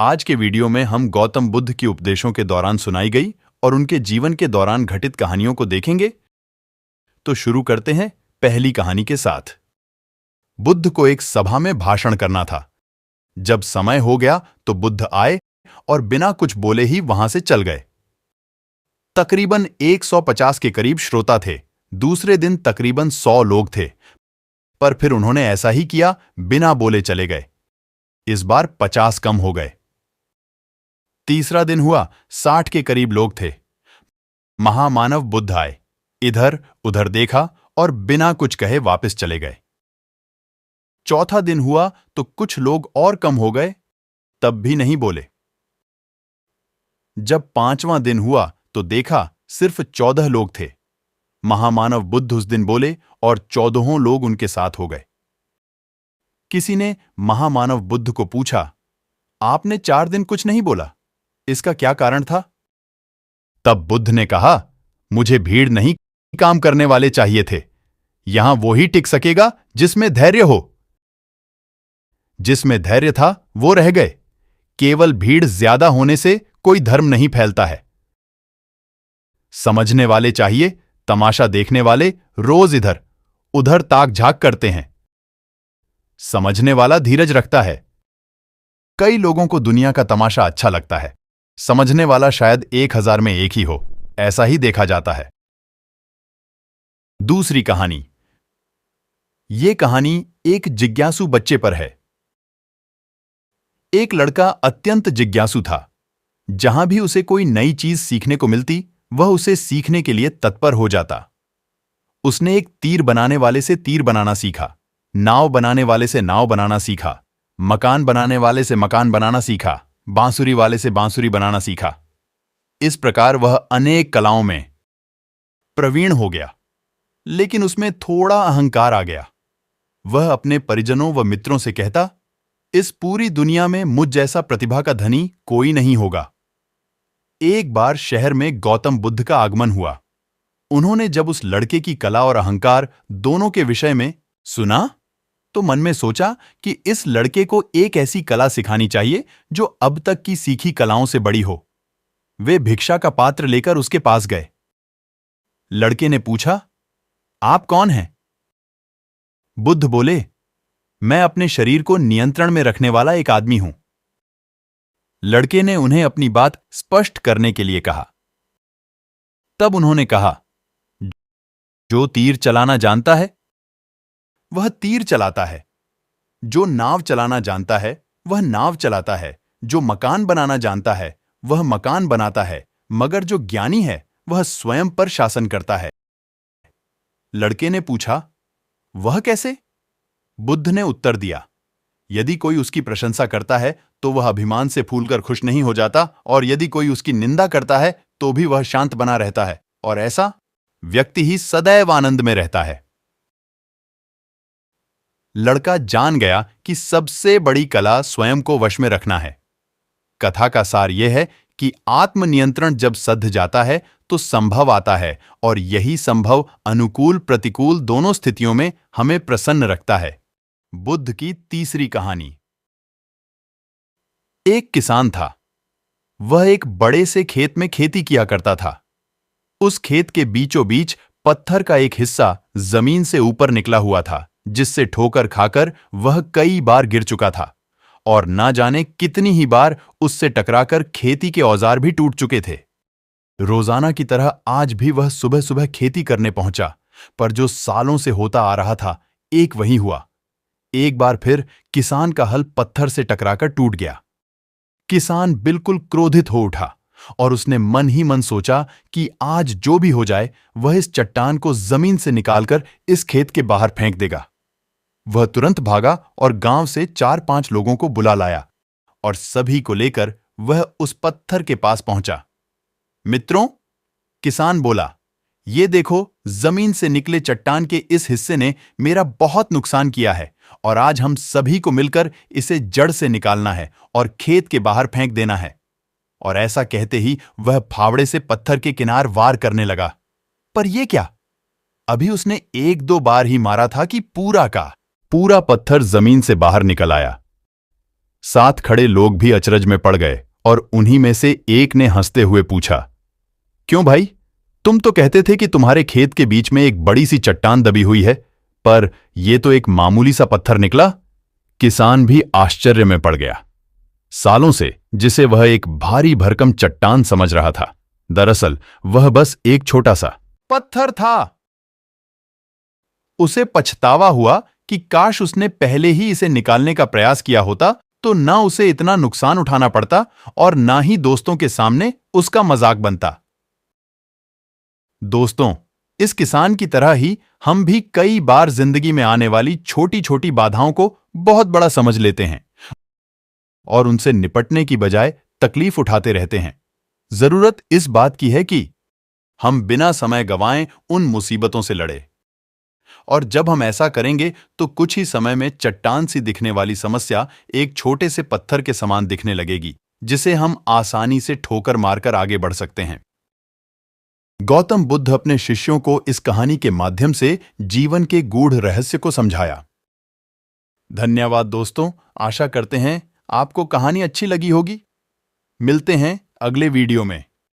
आज के वीडियो में हम गौतम बुद्ध की उपदेशों के दौरान सुनाई गई और उनके जीवन के दौरान घटित कहानियों को देखेंगे। तो शुरू करते हैं पहली कहानी के साथ। बुद्ध को एक सभा में भाषण करना था। जब समय हो गया तो बुद्ध आए और बिना कुछ बोले ही वहां से चल गए। तकरीबन 150 के करीब श्रोता थे। दूसरे दिन तकरीबन 100 लोग थे, पर फिर उन्होंने ऐसा ही किया, बिना बोले चले गए। इस बार 50 कम हो गए। तीसरा दिन हुआ, 60 के करीब लोग थे। महामानव बुद्ध आए, इधर उधर देखा और बिना कुछ कहे वापस चले गए। चौथा दिन हुआ तो कुछ लोग और कम हो गए, तब भी नहीं बोले। जब 5वां दिन हुआ तो देखा सिर्फ 14 लोग थे। महामानव बुद्ध उस दिन बोले और 14 लोग उनके साथ हो गए। किसी ने महामानव बुद्ध को पूछा, आपने 4 दिन कुछ नहीं बोला, इसका क्या कारण था? तब बुद्ध ने कहा, मुझे भीड़ नहीं, काम करने वाले चाहिए थे। यहां वो ही टिक सकेगा जिसमें धैर्य हो। जिसमें धैर्य था वो रह गए। केवल भीड़ ज्यादा होने से कोई धर्म नहीं फैलता है। समझने वाले चाहिए, तमाशा देखने वाले रोज इधर उधर ताक झाक करते हैं। समझने वाला धीरज रखता है। कई लोगों को दुनिया का तमाशा अच्छा लगता है। समझने वाला शायद 1000 में एक ही हो, ऐसा ही देखा जाता है। दूसरी कहानी। ये कहानी एक जिज्ञासु बच्चे पर है। एक लड़का अत्यंत जिज्ञासु था। जहां भी उसे कोई नई चीज सीखने को मिलती, वह उसे सीखने के लिए तत्पर हो जाता। उसने एक तीर बनाने वाले से तीर बनाना सीखा, नाव बनाने वाले से नाव बनाना सीखा, मकान बनाने वाले से मकान बनाना सीखा, बांसुरी वाले से बांसुरी बनाना सीखा। इस प्रकार वह अनेक कलाओं में प्रवीण हो गया। लेकिन उसमें थोड़ा अहंकार आ गया। वह अपने परिजनों व मित्रों से कहता, इस पूरी दुनिया में मुझ जैसा प्रतिभा का धनी कोई नहीं होगा। एक बार शहर में गौतम बुद्ध का आगमन हुआ। उन्होंने जब उस लड़के की कला और अहंकार दोनों के विषय में सुना, तो मन में सोचा कि इस लड़के को एक ऐसी कला सिखानी चाहिए जो अब तक की सीखी कलाओं से बड़ी हो। वे भिक्षा का पात्र लेकर उसके पास गए। लड़के ने पूछा, आप कौन हैं? बुद्ध बोले, मैं अपने शरीर को नियंत्रण में रखने वाला एक आदमी हूं। लड़के ने उन्हें अपनी बात स्पष्ट करने के लिए कहा। तब उन्होंने कहा, जो तीर चलाना जानता है वह तीर चलाता है, जो नाव चलाना जानता है वह नाव चलाता है, जो मकान बनाना जानता है वह मकान बनाता है, मगर जो ज्ञानी है वह स्वयं पर शासन करता है। लड़के ने पूछा, वह कैसे? बुद्ध ने उत्तर दिया, यदि कोई उसकी प्रशंसा करता है तो वह अभिमान से फूलकर खुश नहीं हो जाता, और यदि कोई उसकी निंदा करता है तो भी वह शांत बना रहता है, और ऐसा व्यक्ति ही सदैव आनंद में रहता है। लड़का जान गया कि सबसे बड़ी कला स्वयं को वश में रखना है। कथा का सार यह है कि आत्मनियंत्रण जब सध जाता है तो संभव आता है, और यही संभव अनुकूल प्रतिकूल दोनों स्थितियों में हमें प्रसन्न रखता है। बुद्ध की तीसरी कहानी। एक किसान था। वह एक बड़े से खेत में खेती किया करता था। उस खेत के बीचों बीच पत्थर का एक हिस्सा जमीन से ऊपर निकला हुआ था, जिससे ठोकर खाकर वह कई बार गिर चुका था, और ना जाने कितनी ही बार उससे टकराकर खेती के औजार भी टूट चुके थे। रोजाना की तरह आज भी वह सुबह सुबह खेती करने पहुंचा, पर जो सालों से होता आ रहा था, एक वही हुआ। एक बार फिर किसान का हल पत्थर से टकराकर टूट गया। किसान बिल्कुल क्रोधित हो उठा, और उसने मन ही मन सोचा कि आज जो भी हो जाए वह इस चट्टान को जमीन से निकालकर इस खेत के बाहर फेंक देगा। वह तुरंत भागा और गांव से 4-5 लोगों को बुला लाया, और सभी को लेकर वह उस पत्थर के पास पहुंचा। मित्रों, किसान बोला, ये देखो, जमीन से निकले चट्टान के इस हिस्से ने मेरा बहुत नुकसान किया है, और आज हम सभी को मिलकर इसे जड़ से निकालना है और खेत के बाहर फेंक देना है। और ऐसा कहते ही वह फावड़े से पत्थर के किनार वार करने लगा। पर यह क्या? अभी उसने 1-2 बार ही मारा था कि पूरा का पूरा पत्थर जमीन से बाहर निकल आया। साथ खड़े लोग भी अचरज में पड़ गए और उन्हीं में से एक ने हंसते हुए पूछा, क्यों भाई, तुम तो कहते थे कि तुम्हारे खेत के बीच में एक बड़ी सी चट्टान दबी हुई है, पर यह तो एक मामूली सा पत्थर निकला। किसान भी आश्चर्य में पड़ गया। सालों से जिसे वह एक भारी भरकम चट्टान समझ रहा था, दरअसल वह बस एक छोटा सा पत्थर था। उसे पछतावा हुआ कि काश उसने पहले ही इसे निकालने का प्रयास किया होता, तो ना उसे इतना नुकसान उठाना पड़ता और ना ही दोस्तों के सामने उसका मजाक बनता। दोस्तों, इस किसान की तरह ही हम भी कई बार जिंदगी में आने वाली छोटी छोटी बाधाओं को बहुत बड़ा समझ लेते हैं और उनसे निपटने की बजाय तकलीफ उठाते रहते हैं। जरूरत इस बात की है कि हम बिना समय गंवाए उन मुसीबतों से लड़े, और जब हम ऐसा करेंगे तो कुछ ही समय में चट्टान सी दिखने वाली समस्या एक छोटे से पत्थर के समान दिखने लगेगी, जिसे हम आसानी से ठोकर मारकर आगे बढ़ सकते हैं। गौतम बुद्ध अपने शिष्यों को इस कहानी के माध्यम से जीवन के गूढ़ रहस्य को समझाया। धन्यवाद दोस्तों, आशा करते हैं आपको कहानी अच्छी लगी होगी। मिलते हैं अगले वीडियो में।